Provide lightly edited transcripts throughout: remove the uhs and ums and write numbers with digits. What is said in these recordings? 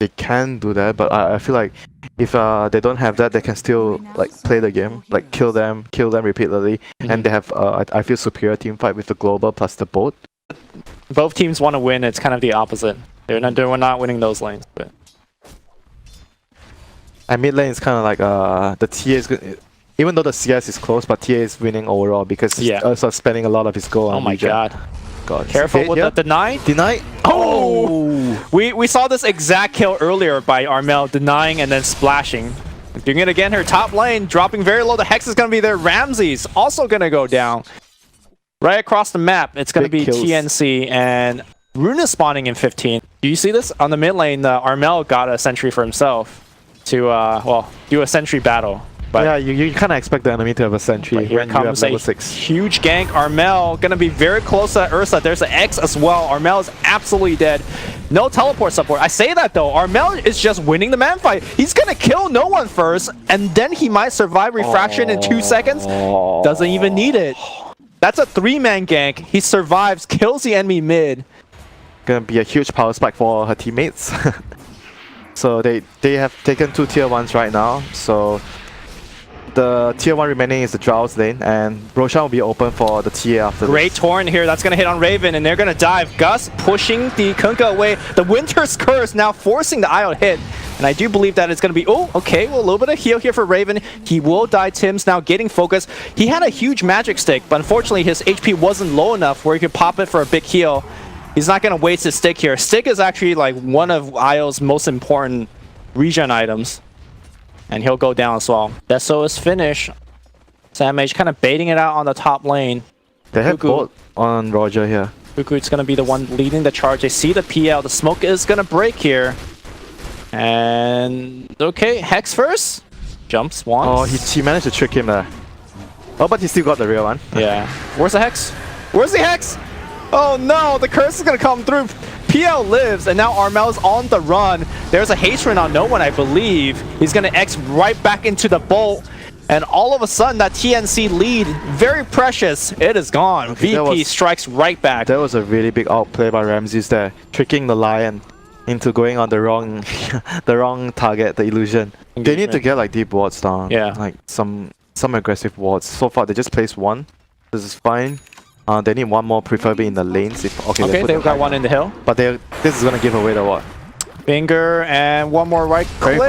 they can do that, but I feel like if they don't have that, they can still like play the game, like kill them repeatedly, and they have I feel superior team fight with the global plus the boat. Both teams want to win. It's kind of the opposite. They're not winning those lanes. But and mid lane is kind of like the TA is good. Even though the CS is close, but TA is winning overall because he's also spending a lot of his gold. Oh on my regen. god. Careful with the deny. Deny. Oh! We saw this exact kill earlier by Armel, denying and then splashing. Doing it again, her top lane, dropping very low. The Hex is going to be there. Ramsey's also going to go down. Right across the map, it's going to be kills. TNC, and Rune is spawning in 15. Do you see this? On the mid lane, Armel got a sentry for himself to, well, do a sentry battle. But yeah, you kind of expect the enemy to have a sentry here when comes you have a level 6. huge gank. Armel going to be very close to Ursa. There's an X as well. Armel is absolutely dead. No teleport support. I say that though. Armel is just winning the man fight. He's going to kill no one first, and then he might survive refraction in 2 seconds. Doesn't even need it. That's a 3-man gank. He survives, kills the enemy mid. Gonna be a huge power spike for her teammates. So they have taken 2 tier 1s right now. So the tier 1 remaining is the Drow's lane, and Roshan will be open for the TA after Great this. Torrent here. That's going to hit on Raven, and they're going to dive. Gus pushing the Kunkka away. The Winter's Curse now forcing the IO hit. And I do believe that it's going to be... Oh, okay. Well, a little bit of heal here for Raven. He will die. Tim's now getting focus. He had a huge magic stick, but unfortunately his HP wasn't low enough where he could pop it for a big heal. He's not going to waste his stick here. Stick is actually like one of IO's most important regen items. And he'll go down as well. Deso is finished. Samage kind of baiting it out on the top lane. They have both on Roger here. Cuckoo is going to be the one leading the charge. They see the PL. The smoke is going to break here. And okay, Hex first. Jumps once. Oh, he managed to trick him there. Oh, but he still got the real one. Yeah. Where's the Hex? Where's the Hex? Oh no, the curse is going to come through. PL lives, and now Armel's on the run. There's a haste run on no one, I believe. He's going to X right back into the bolt. And all of a sudden, that TNC lead, very precious, it is gone. Okay, VP strikes right back. That was a really big outplay by Ramses there, tricking the Lion into going on the wrong the wrong target, the illusion. They need to get like deep wards down. Yeah. Like some aggressive wards. So far they just placed one. This is fine. They need one more, preferably in the lanes. Okay, they've got one in the hill. But this is gonna give away the what? Finger and one more right click.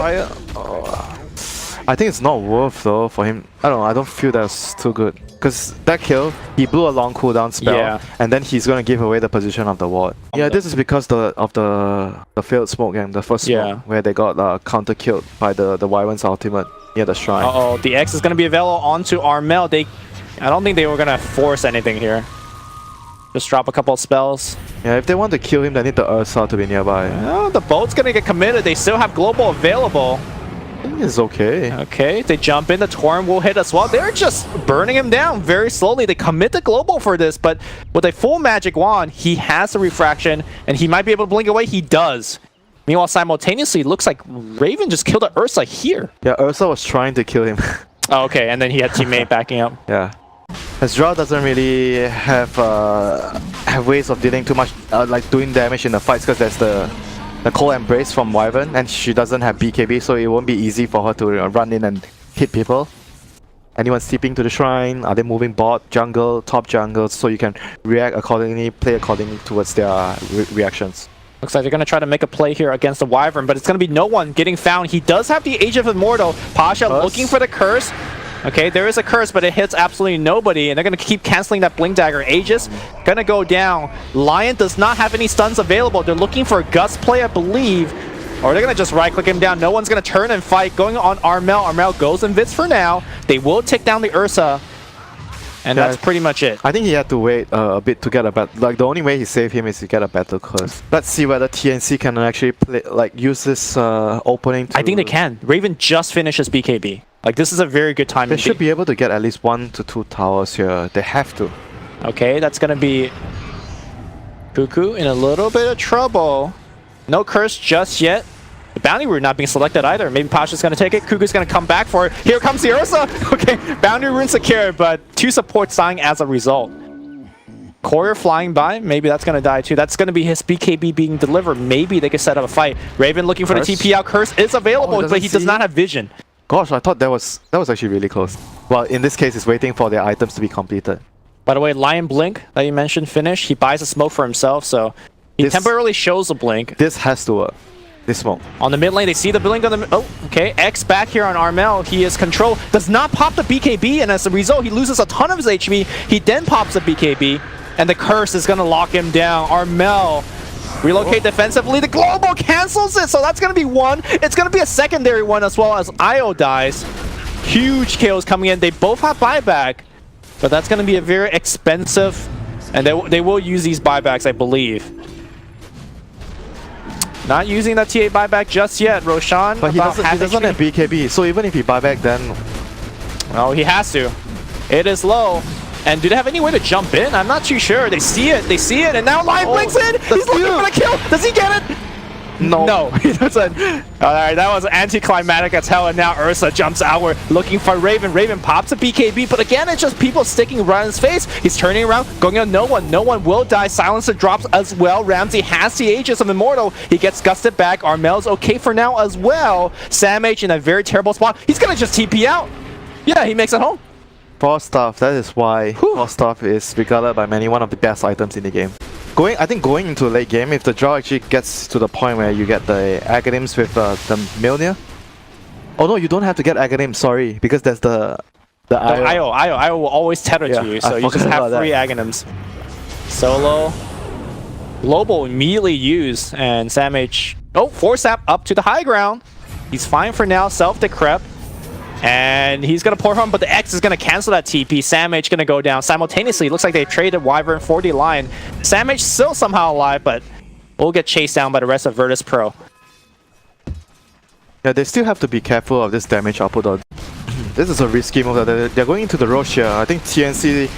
I think it's not worth though for him. I don't know, I don't feel that's too good. Because that kill, he blew a long cooldown spell, and then he's gonna give away the position of the ward. Yeah, this is because of the failed smoke game, the first smoke, where they got counter killed by the Wyvern's ultimate near the shrine. Uh-oh, the X is gonna be available onto Armel. I don't think they were gonna force anything here. Just drop a couple of spells. Yeah, if they want to kill him, they need the Ursa to be nearby. Oh, the boat's gonna get committed. They still have global available. I think it's okay. Okay, they jump in. The Torrent will hit as well. They're just burning him down very slowly. They commit the global for this, but with a full magic wand, he has the refraction, and he might be able to blink away. He does. Meanwhile, simultaneously, it looks like Raven just killed the Ursa here. Yeah, Ursa was trying to kill him. Oh, okay, and then he had teammate backing up. Yeah. As Drow doesn't really have ways of dealing too much, like doing damage in the fights, because there's the Cold Embrace from Wyvern, and she doesn't have BKB, so it won't be easy for her to run in and hit people. Anyone steeping to the shrine? Are they moving bot, jungle, top jungle, so you can react accordingly, play accordingly towards their reactions? Looks like they're going to try to make a play here against the Wyvern, but it's going to be no one getting found. He does have the Age of Immortal. Pasha looking for the curse. Okay, there is a curse, but it hits absolutely nobody, and they're going to keep canceling that Blink Dagger. Aegis going to go down. Lion does not have any stuns available. They're looking for a Gus play, I believe, or they're going to just right-click him down. No one's going to turn and fight. Going on Armel. Armel goes and Vits for now. They will take down the Ursa, and that's pretty much it. I think he had to wait a bit to get a better... Like, the only way he saved him is to get a better curse. Let's see whether TNC can actually play, like, use this opening to... I think they can. Raven just finished his BKB. Like, this is a very good time. They should be able to get at least 1 to 2 towers here. They have to. Okay, that's going to be Cuckoo in a little bit of trouble. No curse just yet. The bounty rune not being selected either. Maybe Pasha's going to take it. Cuckoo's going to come back for it. Here comes the Ursa. Okay, bounty rune secured, but 2 supports dying as a result. Courier flying by, maybe that's going to die too. That's going to be his BKB being delivered. Maybe they could set up a fight. Raven looking for the TP out. Curse is available, but he does not have vision. Gosh, I thought that was actually really close. Well, in this case, it's waiting for their items to be completed. By the way, Lion Blink that you mentioned finished. He buys a smoke for himself, so he temporarily shows a blink. This has to work. This smoke. On the mid lane, they see the blink on the... Oh, okay. X back here on Armel. He is control. Does not pop the BKB, and as a result, he loses a ton of his HP. He then pops the BKB, and the curse is going to lock him down. Armel relocate defensively. The global cancels it, so that's going to be one. It's going to be a secondary one as well as Io dies. Huge kills coming in. They both have buyback, but that's going to be a very expensive, and they will use these buybacks, I believe. Not using the TA buyback just yet, Roshan. But he doesn't have BKB, so even if he buyback, then... Oh, he has to. It is low. And do they have any way to jump in? I'm not too sure. They see it, and now Lion blinks in! He's looking for the kill! Does he get it? No. No, he doesn't. Alright, that was anticlimactic as hell, and now Ursa jumps outward looking for Raven. Raven pops a BKB, but again, it's just people sticking right in his face. He's turning around, going on no one. No one will die. Silencer drops as well. Ramsey has the Aegis of Immortal. He gets gusted back. Armel's okay for now as well. Sam H in a very terrible spot. He's gonna just TP out. Yeah, he makes it home. Frost Staff, that is why Frost Staff is regarded by many one of the best items in the game. I think going into late game, if the draw actually gets to the point where you get the Aghanims with the Mjolnir. Oh no, you don't have to get Aghanims, sorry, because there's the Io will always tether to you, so you just have free Aghanims. Solo. Global immediately used, and Sam H... Oh, Force up to the high ground. He's fine for now, self-decrep. And he's going to pour home, but the X is going to cancel that TP. Sam H going to go down. Simultaneously, it looks like they traded Wyvern for the Lion. Sam H still somehow alive, but will get chased down by the rest of Virtus Pro. Yeah, they still have to be careful of this damage output. This is a risky move. They're going into the Roche here. I think TNC...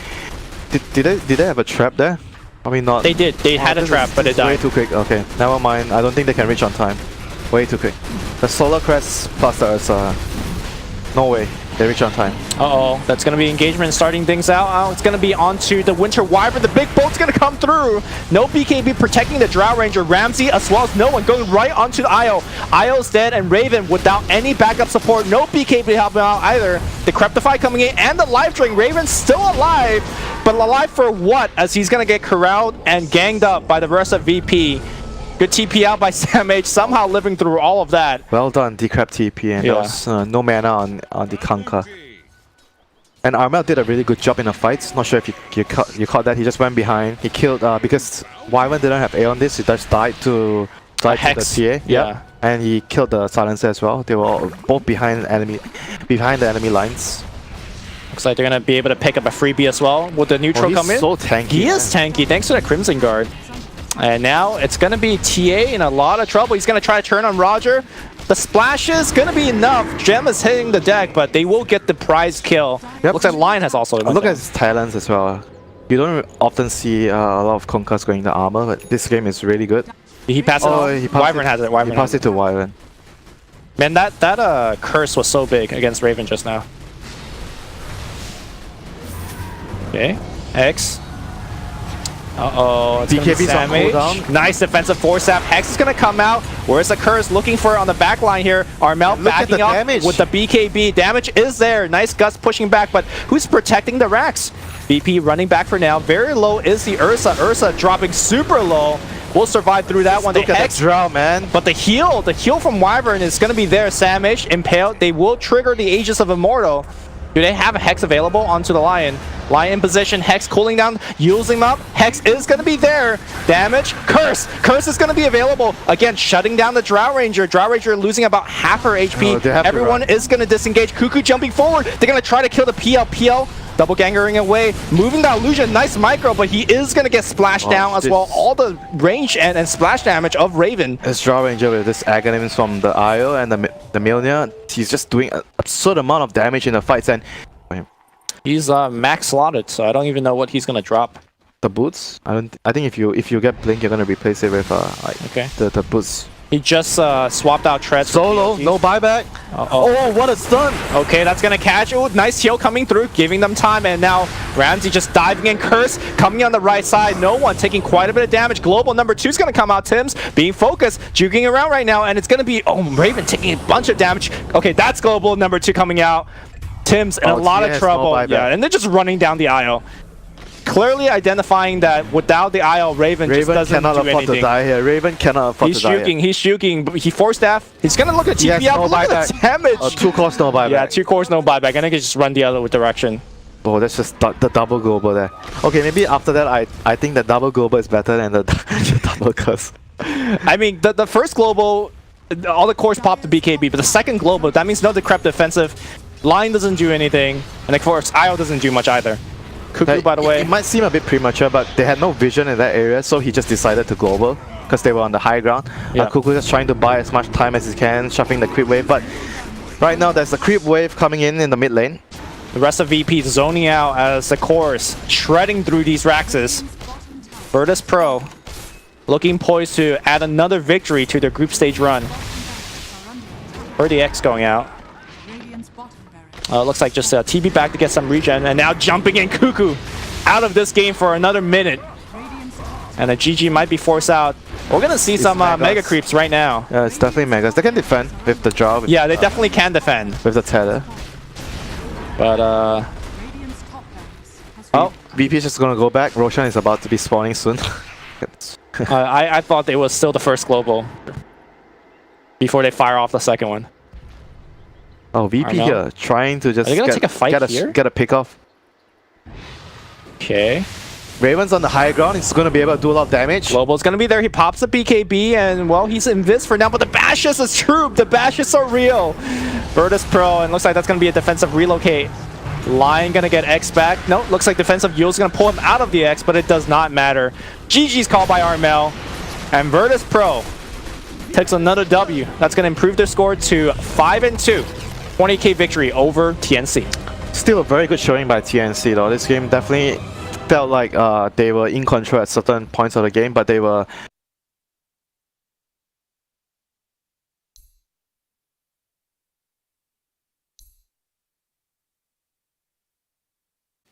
Did they have a trap there? I mean, not... They did. They had a trap, but it died. Way too quick. Okay, never mind. I don't think they can reach on time. Way too quick. The Solar Crest plus the Ursa... No way. They reach on time. Uh-oh. That's going to be engagement starting things out. Oh, it's going to be onto the Winter Wyvern. The big bolt's going to come through. No BKB protecting the Drow Ranger. Ramsey as well as no one going right onto the Io. Io's dead, and Raven without any backup support. No BKB to help him out either. The Creptify coming in and the Life Drain. Raven's still alive, but alive for what? As he's going to get corralled and ganged up by the rest of VP. Good TP out by Sam H, somehow living through all of that. Well done, Decrep TP, and there was no mana on the Kanka. And Armel did a really good job in the fights. Not sure if you caught that. He just went behind. He killed because Wyvern didn't have A on this. He just died to the TA. Yeah. And he killed the Silencer as well. They were both behind the enemy lines. Looks like they're gonna be able to pick up a freebie as well. Would the neutral come in? He's so tanky. He is tanky, thanks to that Crimson Guard. And now it's going to be TA in a lot of trouble. He's going to try to turn on Roger. The splash is going to be enough. Gem is hitting the deck, but they will get the prize kill. Yep. Looks like Lion has also... Look at his talents as well. You don't often see a lot of Conquers going to armor, but this game is really good. He passed it on? Wyvern has it. He passed it to Wyvern. Man, that curse was so big against Raven just now. Okay. X. Uh-oh, it's BKB's on cooldown. Nice defensive force up. Hex is going to come out. Where's the curse? Looking for it on the back line here. Armel backing up with the BKB. Damage is there. Nice Gus pushing back, but who's protecting the racks? VP running back for now. Very low is the Ursa. Ursa dropping super low. We'll survive through that one. Look at that draw, man. But the heal from Wyvern is going to be there. Samish, impaled. They will trigger the Aegis of Immortal. Do they have a Hex available onto the Lion? Lion in position, Hex cooling down, using them up. Hex is going to be there. Damage, Curse. Curse is going to be available. Again, shutting down the Drow Ranger. Drow Ranger losing about half her HP. Everyone is going to disengage. Cuckoo jumping forward. They're going to try to kill the PL. PL double gangering away. Moving the illusion. Nice micro, but he is going to get splashed down as well. All the range and splash damage of Raven. This Drow Ranger with this Aghanims from the Io and the Mjolnir, he's just doing an absurd amount of damage in the fights, and he's max slotted, so I don't even know what he's gonna drop. The boots? I think if you get Blink, you're gonna replace it with the boots. He just swapped out treads. Solo, no buyback. Oh, what a stun! Okay, that's gonna catch. Oh, nice heal coming through, giving them time. And now Ramsey just diving in. Curse coming on the right side. No one taking quite a bit of damage. Global number 2 is gonna come out. Tim's being focused, juking around right now, and it's gonna be Raven taking a bunch of damage. Okay, that's Global number 2 coming out. Tim's in a lot of trouble. Yeah, and they're just running down the aisle. Clearly identifying that without the aisle, Raven just doesn't cannot do afford anything. to die here. Raven cannot afford to die here. He's juking, but he forced staff. He's gonna look at TP up. No Look at the damage. 2 cores, no buyback. Yeah, 2 cores, no buyback. And I can just run the other direction. Oh, that's just the double global there. Okay, maybe after that, I think the double global is better than the, the double curse. I mean, the first global, all the cores pop to BKB, but the second global, that means no decrep defensive. Line doesn't do anything, and of course, IO doesn't do much either. Cuckoo, by the way. It might seem a bit premature, but they had no vision in that area, so he just decided to global because they were on the high ground. Yeah. Cuckoo just trying to buy as much time as he can, shuffling the creep wave, but right now there's a creep wave coming in the mid lane. The rest of VP zoning out as the cores shredding through these Raxes. Virtus Pro looking poised to add another victory to their group stage run. X going out. Looks like just TB back to get some regen, and now jumping in Cuckoo out of this game for another minute. And a GG might be forced out. We're gonna see some mega creeps right now. Yeah, it's definitely megas. They can defend with the draw. With, yeah, they definitely can defend. With the tether. But VP is just gonna go back. Roshan is about to be spawning soon. I thought it was still the first global before they fire off the second one. Oh, VP here trying to just get a pick off. Okay. Raven's on the high ground. He's going to be able to do a lot of damage. Global's going to be there. He pops a BKB, and well, he's invis for now, but the bashes is true. The bashes are real. Virtus Pro, and looks like that's going to be a defensive relocate. Lion going to get X back. No, looks like defensive Yule's going to pull him out of the X, but it does not matter. GG's called by Armel, and Virtus Pro takes another W. That's going to improve their score to 5-2. 20k victory over TNC. Still a very good showing by TNC though. This game definitely felt like they were in control at certain points of the game, but they were...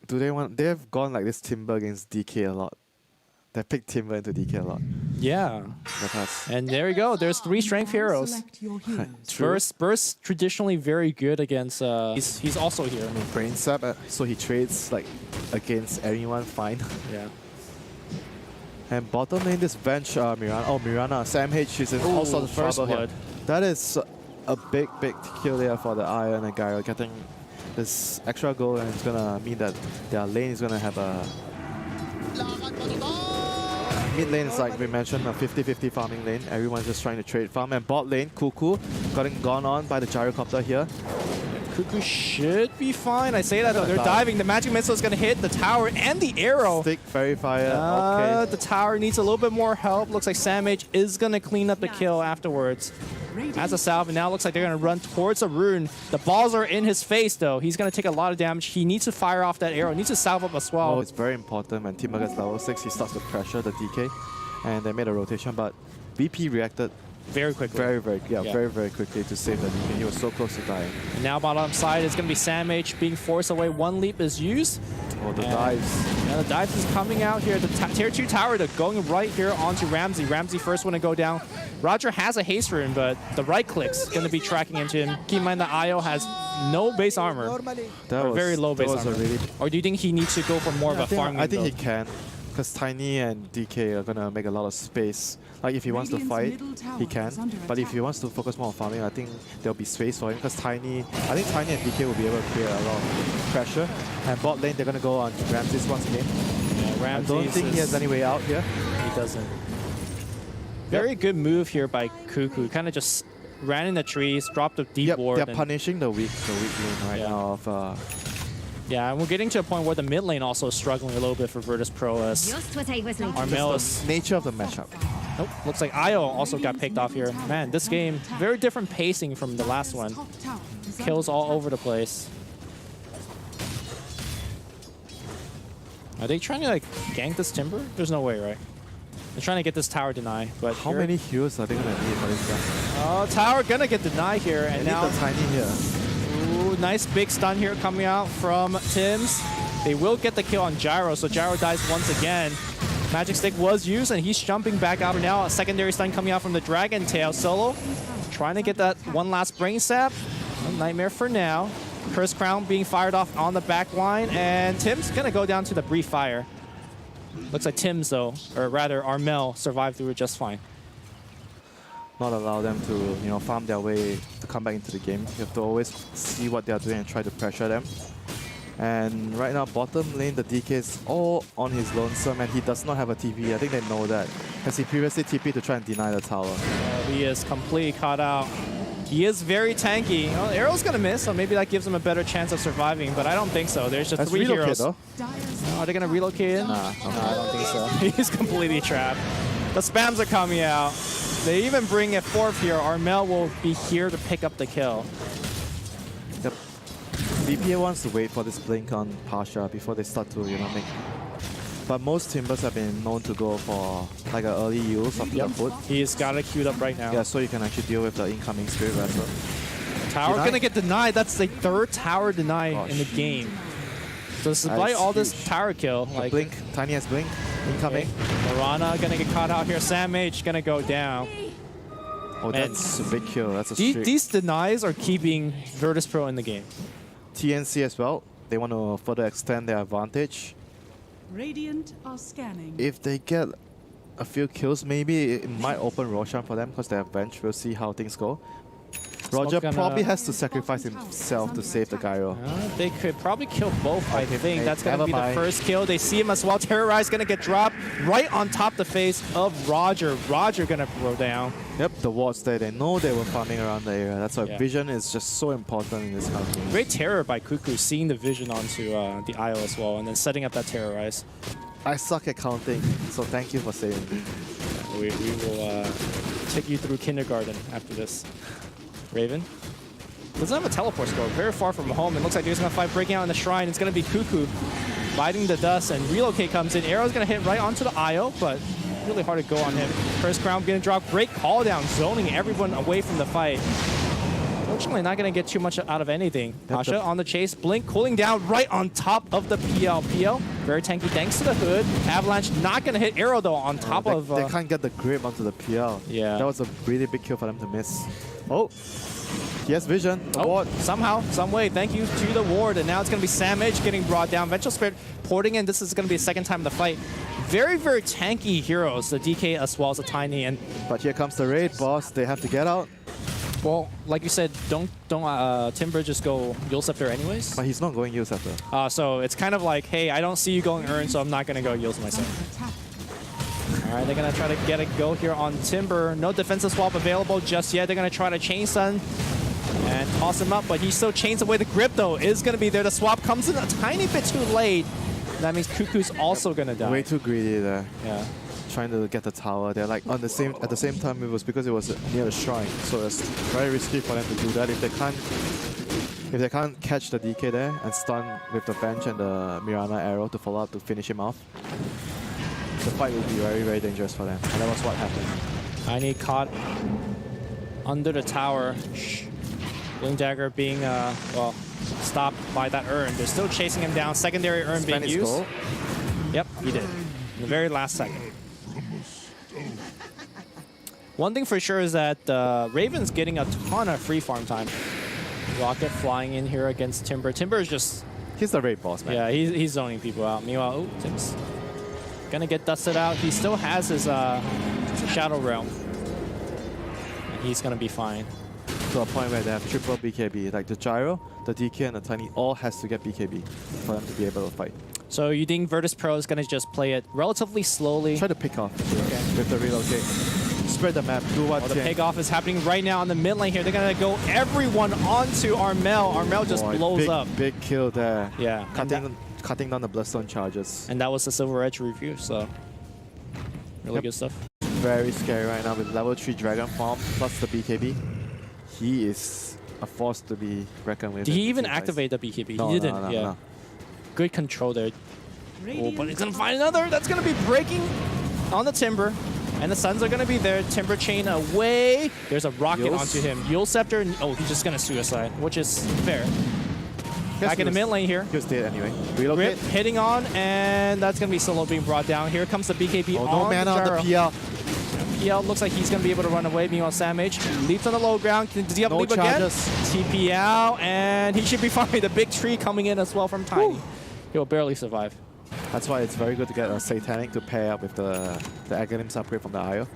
They've gone like this Timber against DK a lot. They picked Timber into DK a lot. Yeah. And there you go. There's 3 strength heroes. Burst traditionally very good against. He's also here. I mean, brain sap, so he trades like against anyone fine. Yeah. And bottom lane, this bench Mirana. Oh, Mirana. Sam H is in all sorts of trouble here. That is a big kill there for the Iron and Gyro, getting this extra goal, and it's gonna mean that their lane is gonna have a. Mid lane is like we mentioned, a 50-50 farming lane. Everyone's just trying to trade farm. And bot lane, Cuckoo, getting gone on by the gyrocopter here. Cuckoo should be fine. I say that though. They're diving. The magic missile is going to hit the tower and the arrow. Stick, very fire. Okay. The tower needs a little bit more help. Looks like Sam H is going to clean up the kill afterwards. As a salve, and now looks like they're going to run towards a rune. The balls are in his face though. He's going to take a lot of damage. He needs to fire off that arrow. Needs to salve up as well. Oh, it's very important when Timber gets level 6. He starts to pressure the DK. And they made a rotation, but VP reacted very quickly. Very quickly to save the DK. He was so close to dying. And now bottom side is going to be Sam H being forced away. One leap is used. Oh, the dives. Yeah, the dives is coming out here. The tier 2 tower, they're going right here onto Ramsey. Ramsey first one to go down. Roger has a haste rune, but the right click's going to be tracking into him. Keep in mind that IO has no base armor. That was very low base armor. Or do you think he needs to go for more of a farming I think he can. Because Tiny and DK are gonna make a lot of space. Like if he wants to fight, he can. But if he wants to focus more on farming, I think there'll be space for him. Because I think Tiny and DK will be able to create a lot of pressure. And bot lane, they're gonna go on Ramses once again. Yeah, Ramses I don't think he has any way out here. He doesn't. Very good move here by Cuckoo. Kind of just ran in the trees, dropped a deep ward. They're punishing the weak lane right now of. Yeah, and we're getting to a point where the mid lane also is struggling a little bit for Virtus Pro as Armel is... nature of the matchup. Nope, looks like IO also got picked off here. Man, this game, very different pacing from the last one. Kills all over the place. Are they trying to like gank this Timber? There's no way, right? They're trying to get this tower deny, but How many heroes are they gonna need for this guy? Oh, tower gonna get denied here, and They now need the tiny here. ooh, nice big stun here coming out from Tims. They will get the kill on Gyro, so Gyro dies once again. Magic Stick was used, and he's jumping back out now. A secondary stun coming out from the Dragon Tail. Solo trying to get that one last brain sap. A nightmare for now. Curse Crown being fired off on the back line, and Tim's gonna go down to the brief fire. Looks like Tim's though, or rather Armel, survived through it just fine. Not allow them to, you know, farm their way to come back into the game. You have to always see what they are doing and try to pressure them. And right now, bottom lane, the DK is all on his lonesome, and he does not have a TP. I think they know that, as he previously TP to try and deny the tower. He is completely caught out. He is very tanky. Well, Arrow's gonna miss, so maybe that gives him a better chance of surviving, but I don't think so. There's just That's 3 relocate, heroes. though. Are they gonna relocate him? Nah, No, I don't think so. He's completely trapped. The spams are coming out. They even bring a 4th here. Armel will be here to pick up the kill. Yep. BPA wants to wait for this blink on Pasha before they start to, you know, make. But most Timbers have been known to go for like an early use of the foot. He's got it queued up right now. Yeah, so you can actually deal with the incoming Spirit Wrestler. Tower Deny? gonna get denied. That's the 3rd tower deny Gosh. in the game. So despite That's all this huge. tower kill, The like blink, tiny as blink, incoming. Morana gonna get caught out here. Sam H gonna go down. Oh, that's a big kill. That's a streak. These denies are keeping Virtus Pro in the game. TNC as well. They want to further extend their advantage. Radiant are scanning. If they get a few kills, maybe it might open Roshan for them because they have bench. We'll see how things go. Roger gonna- probably has to sacrifice himself to save the gyro. They could probably kill both, I Okay, think. hey, That's going to never be the mind. first kill. They see him as well. Terrorize going to get dropped right on top the face of Roger. Roger going to throw down. Yep, the wards there. They know they were farming around the area. That's why Yeah. vision is just so important in this kind of game. Great terror by Cuckoo, seeing the vision onto the Isle as well, and then setting up that Terrorize. I suck at counting, so thank you for saying. We will take you through kindergarten after this. Raven doesn't have a teleport score, very far from home. It looks like he's going to fight breaking out in the shrine. It's going to be Cuckoo biting the dust, and Relocate comes in. Arrow's going to hit right onto the Io, but really hard to go on him. First Crown going to drop. Great call down, zoning everyone away from the fight. Unfortunately, not going to get too much out of anything. Pasha on the chase. Blink cooling down right on top of the PL. PL, very tanky thanks to the hood. Avalanche not going to hit Arrow, though, on top of... They can't get the grip onto the PL. Yeah. That was a really big kill for them to miss. Oh, he has vision. The ward. Somehow, some way, thank you to the ward. And now it's going to be Sam Edge getting brought down. Vengeful Spirit porting in. This is going to be the second time in the fight. Very, very tanky heroes, the DK as well as the Tiny. And But here comes the raid, boss. They have to get out. well, like you said, don't Timber just go Yule Scepter anyways. But he's not going use after. So it's kind of like, hey, I don't see you going Urn, so I'm not going to go Yule myself. All right, they're going to try to get a go here on Timber. No defensive swap available just yet. They're going to try to chain stun and toss him up, but he still chains away. The grip, though, is going to be there. The swap comes in a tiny bit too late. That means Cuckoo's also going to die. Way too greedy there. Yeah. Trying to get the tower. They're like on the same at the same time. It was because it was near the shrine, so it's very risky for them to do that. If they can't catch the DK there and stun with the bench and the Mirana arrow to follow up to finish him off, the fight will be very, very dangerous for them. And that was what happened. Tiny caught under the tower. Bloom Dagger being, well, stopped by that Urn. They're still chasing him down. Secondary Urn being Spanish used. goal. Yep, he did. In the very last second. One thing for sure is that Raven's getting a ton of free farm time. Rocket flying in here against Timber. Timber is just... He's the raid boss, man. Yeah, he's zoning people out. Meanwhile, oh, Tim's gonna get dusted out. He still has his Shadow Realm. And he's gonna be fine. To a point where they have triple BKB. Like the Gyro, the DK, and the Tiny all has to get BKB for them to be able to fight. So you think Virtus Pro is gonna just play it relatively slowly? Try to pick off with the relocate. Spread the map. Do what The pick off is happening right now on the mid lane here. They're gonna go everyone onto Armel. Armel just blows big, up. Big kill there. Yeah. Cutting down the Bloodstone charges. And that was the Silver Edge review, so really good stuff. Very scary right now with level 3 Dragon Form plus the BKB. He is a force to be reckoned with. Did he even activate the BKB? No, He didn't, no, yeah. no. Good control there. Oh, Radiant but he's gonna find another. That's gonna be breaking. on the Timber. And the Suns are going to be there. Timber chain away. There's a rocket Yules. onto him. Yule Scepter. Oh, he's just going to suicide, which is fair. Back in the mid lane here. He was dead anyway. Rip Relocate. hitting on, and that's going to be solo being brought down. Here comes the BKB Oh, on no mana on the gyro. PL. PL looks like he's going to be able to run away. Meanwhile, Samage leaps on the low ground. Does he have No leap charges. again? TP out, and he should be fine. The big tree coming in as well from Tiny. He'll barely survive. That's why it's very good to get a Satanic to pair up with the Aghanim's upgrade from the Isle.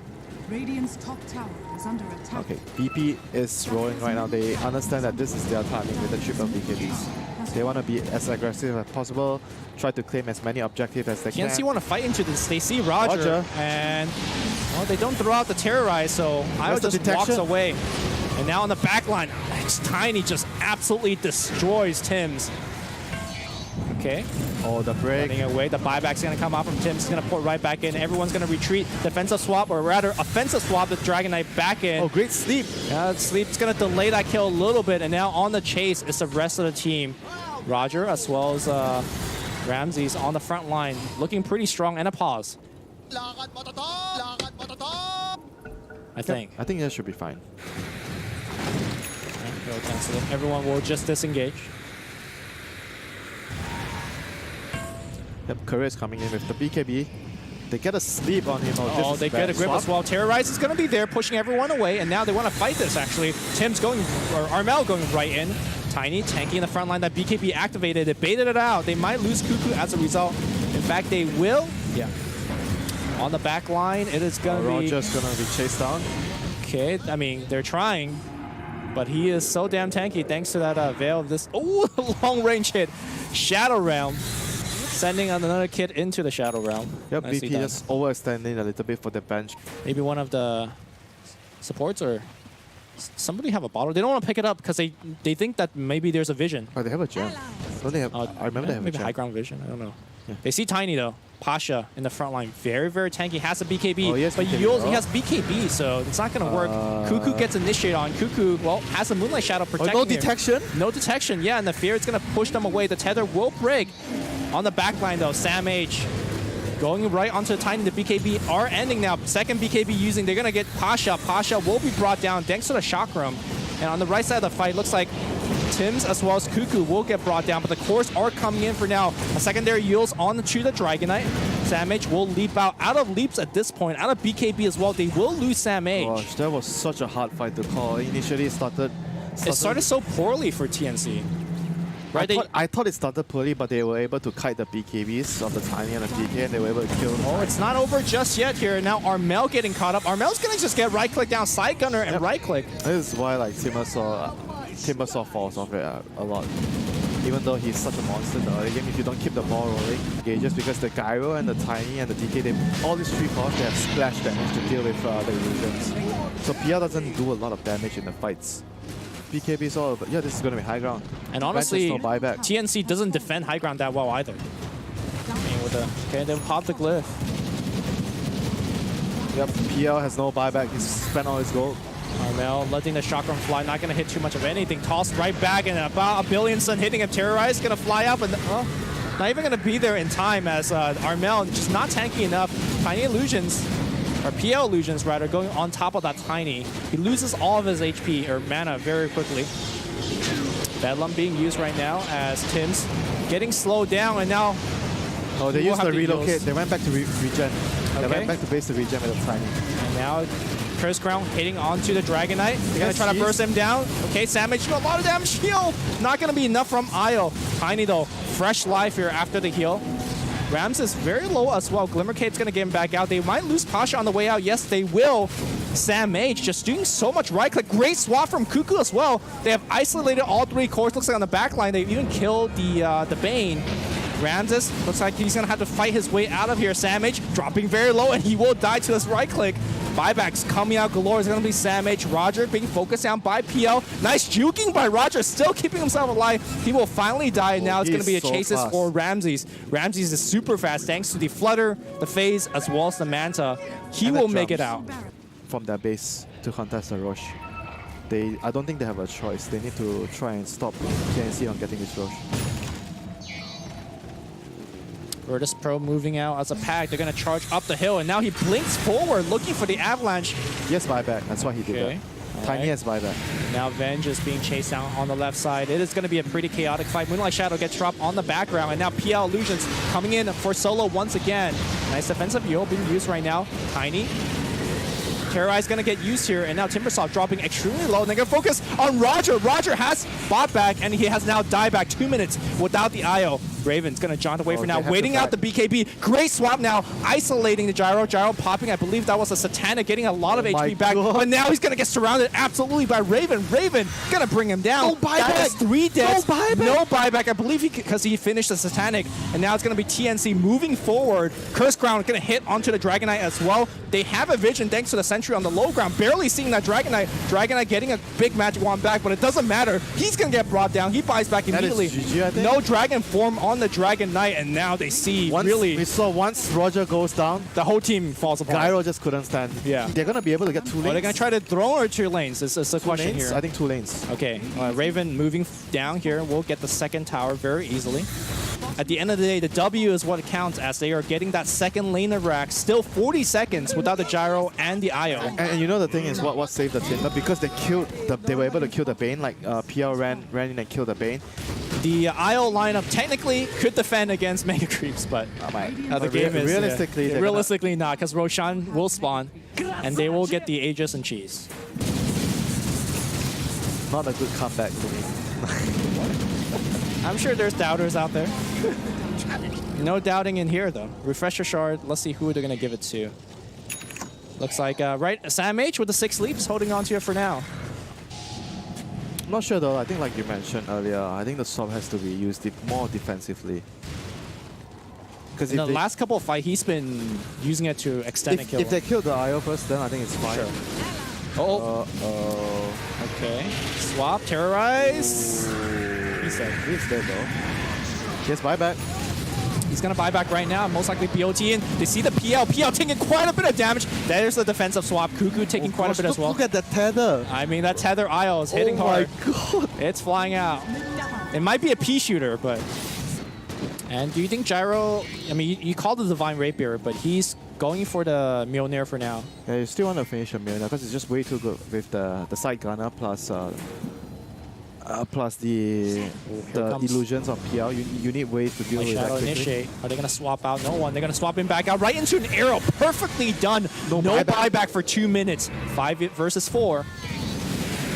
Radiant's top tower is under attack. Okay, BP is rolling right now. They understand that this is their timing with the triple BKBs. They want to be as aggressive as possible, try to claim as many objectives as they can. TNC want to fight into this. They see Roger. And well, they don't throw out the Terrorize, so Io the just walks detection. away. And now on the back line, Tiny just absolutely destroys Tim's. Okay, Oh, the break. running away. The buyback's going to come out from Tim's. He's going to port right back in. Everyone's going to retreat. Defensive swap, or rather offensive swap the Dragon Knight back in. Oh, great sleep. Sleep's going to delay that kill a little bit, and now on the chase is the rest of the team. Roger, as well as Ramses on the front line, looking pretty strong, and a pause, I think. I think that should be fine. They'll cancel it. Everyone will just disengage. Yep, Courier is coming in with the BKB. They get a sleep on him. Oh, they get a grip as well. Terrorize is going to be there, pushing everyone away, and now they want to fight this, actually. Tim's going, or Armel going right in. Tiny tanking in the front line. That BKB activated. It baited it out. They might lose Cuckoo as a result. In fact, they will. Yeah. On the back line, it is going to be... Roger's going to be chased down. Okay, I mean, they're trying, but he is so damn tanky thanks to that Veil of this... Oh, long range hit. Shadow Realm. Sending another kid into the Shadow Realm. Yep, Nicely BP done. just overextending a little bit for the bench. Maybe one of the supports or somebody have a bottle. They don't want to pick it up because they think that maybe there's a vision. Oh, they have a gem. Don't they have? I remember they have a maybe gem. high ground vision. I don't know. Yeah. They see Tiny though. Pasha in the front line, very very tanky. Has a BKB, Oh, he has but BKB. he has BKB, so it's not gonna work. Cuckoo gets initiated on. Cuckoo, well, has a Moonlight Shadow protecting no him. detection? No detection. Yeah, and the fear is gonna push them away. The tether will break. On the back line though, Sam H going right onto Tiny. The BKB are ending now. Second BKB using. They're gonna get Pasha. Pasha will be brought down thanks to the Chakram. And on the right side of the fight, looks like Tim's as well as Cuckoo will get brought down, but the cores are coming in for now. A secondary Yules on to the Dragon Knight. Sam H will leap out of leaps at this point, out of BKB as well. They will lose Sam H. Gosh, that was such a hard fight to call. Initially, it started so poorly for TNC. Right? I thought it started poorly, but they were able to kite the BKBs of the Tiny and the DK, and they were able to kill them. Oh, it's not over just yet here. Now Armel getting caught up. Armel's gonna just get right click down, side gunner, and right click. This is why like Timbersaw falls off it a lot. Even though he's such a monster in the early game, if you don't keep the ball rolling, okay, just because the Gyro and the Tiny and the DK, all these three cores, they have splash damage to deal with the illusions. So PR doesn't do a lot of damage in the fights. BKB is all, but yeah, this is going to be high ground. And honestly, no buyback. TNC doesn't defend high ground that well either. Okay, then pop the glyph. Yep, PL has no buyback. He's spent all his gold. Armel letting the chakram fly, not going to hit too much of anything. Tossed right back, and about a billion sun hitting him. Terrorize, going to fly up, and not even going to be there in time as Armel just not tanky enough. Tiny illusions, or PL illusions rather, going on top of that Tiny. He loses all of his HP, or mana, very quickly. Bedlam being used right now as Tim's getting slowed down, and now... Oh, they used the relocate. They went back to regen. They Okay. went back to base the regen with the Tiny. And now Curse Crown hitting onto the Dragon Knight. They're going to try to burst him down. Okay, Samage got a lot of damage. Heal! Not going to be enough from Io. Tiny though, fresh life here after the heal. Rams is very low as well. Glimmercape's going to get him back out. They might lose Pasha on the way out. Yes, they will. Sam Mage just doing so much right click. Great swap from Cuckoo as well. They have isolated all three cores. Looks like on the back line, they've even killed the Bane. Ramses looks like he's gonna have to fight his way out of here. Samage dropping very low, and he will die to his right click. Buybacks coming out galore. It's gonna be Samage. Roger being focused down by PL. Nice juking by Roger, still keeping himself alive. He will finally die. Now it's gonna be a so chases fast. for Ramses. Ramses is super fast thanks to the Flutter, the Phase, as well as the Manta. He And the will make it drums. out. From their base to contest the Roche. I don't think they have a choice. They need to try and stop TNC on getting this Roche. Virtus Pro moving out as a pack. They're going to charge up the hill, and now he blinks forward, looking for the avalanche. Yes, buyback. That's why he did Okay. that. Tiny has buyback. Now Venge is being chased down on the left side. It is going to be a pretty chaotic fight. Moonlight Shadow gets dropped on the background, and now PL Illusions coming in for solo once again. Nice defensive Yo being used right now. Tiny. Terrorize going to get used here, and now Timbersaw dropping extremely low. And they're going to focus on Roger. Roger has bought back, and he has now died back 2 minutes without the IO. Raven's going to jaunt away for now, waiting out the BKB. Great swap now, isolating the Gyro. Gyro popping, I believe that was a Satanic, getting a lot of HP back. But now he's going to get surrounded absolutely by Raven. Raven going to bring him down. No buyback. That is 3 deaths. No buyback. No buyback. I believe because he finished the Satanic. And now it's going to be TNC moving forward. Curse Ground going to hit onto the Dragon Knight as well. They have a vision thanks to the Sentry on the low ground. Barely seeing that Dragon Knight. Dragon Knight getting a big magic wand back, but it doesn't matter. He's going to get brought down. He buys back immediately. GG, I think. No Dragon form on the Dragon Knight, and now they see really We saw once Roger goes down, the whole team falls apart. Gyro just couldn't stand. Yeah. They're going to be able to get 2 lanes. Are they going to try to throw or 2 lanes? Is the question lanes? here. I think 2 lanes. Okay, Raven moving down here will get the second tower very easily. At the end of the day, the W is what counts as they are getting that second lane of rack. Still 40 seconds without the Gyro and the IO. And you know the thing is what saved the Timber? Because they were able to kill the Bane, like PL ran in and killed the Bane. The IO lineup technically could defend against Mega Creeps, but the game is realistically not, because Roshan will spawn and they will get the Aegis and Cheese. Not a good comeback for me. I'm sure there's doubters out there. No doubting in here though. Refresher Shard, let's see who they're going to give it to. Looks like, right, Sam H with the 6 leaps holding on to it for now. I'm not sure though, I think like you mentioned earlier, I think the swap has to be used more defensively. Because in the last couple of fights, he's been using it to extend a kill. If they kill the IO first, then I think it's fine. Sure. Okay. Swap, terrorize. He's dead though. Yes, buyback. He's going to buy back right now. Most likely BOT in. They see the PL. PL taking quite a bit of damage. There's the defensive swap. Cuckoo taking quite a bit as well. Look at that tether. I mean, that tether IO is hitting hard. Oh my god. It's flying out. It might be a P shooter, but... And do you think Gyro... I mean, you call the Divine Rapier, but he's going for the Mjolnir for now. Yeah, you still want to finish a Mjolnir because it's just way too good with the side gunner plus the illusions on PL. You need ways to deal with that quickly. Initiate. Are they going to swap out? No one. They're going to swap him back out right into an arrow. Perfectly done. No buyback for 2 minutes. 5 versus 4.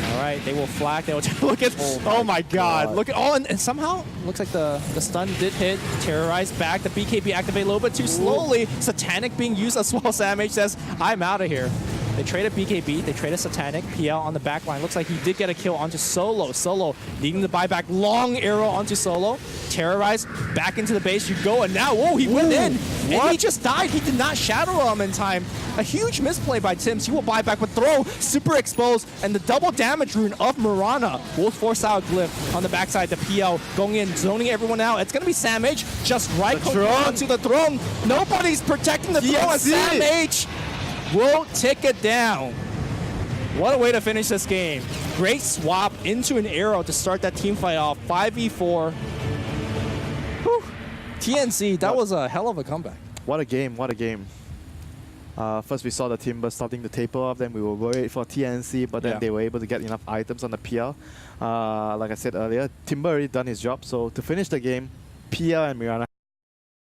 All right, they will flag. They will look at. Oh my God! Look at and somehow looks like the stun did hit. Terrorize back. The BKB activate a little bit too slowly. Satanic being used as well. Sam H says, "I'm out of here." They traded BKB. They traded Satanic. PL on the back line. Looks like he did get a kill onto Solo. Solo needing the buyback. Long arrow onto Solo. Terrorize back into the base. You go, and now he went in. And he just died. He did not shadow him in time. A huge misplay by Tims. He will buy back, but throw super exposed, and the double damage rune of Mirana will force out Glyph on the backside. The PL going in, zoning everyone out. It's gonna be Sam H just right onto the throne. Nobody's protecting the throne. Sam H will take it down. What a way to finish this game. Great swap into an arrow to start that team fight off. 5v4. Whew. TNC, that was a hell of a comeback. What a game, what a game. First we saw the Timber starting to taper off, then we were worried for TNC, but then they were able to get enough items on the PL. Like I said earlier, Timber already done his job, so to finish the game, PL and Mirana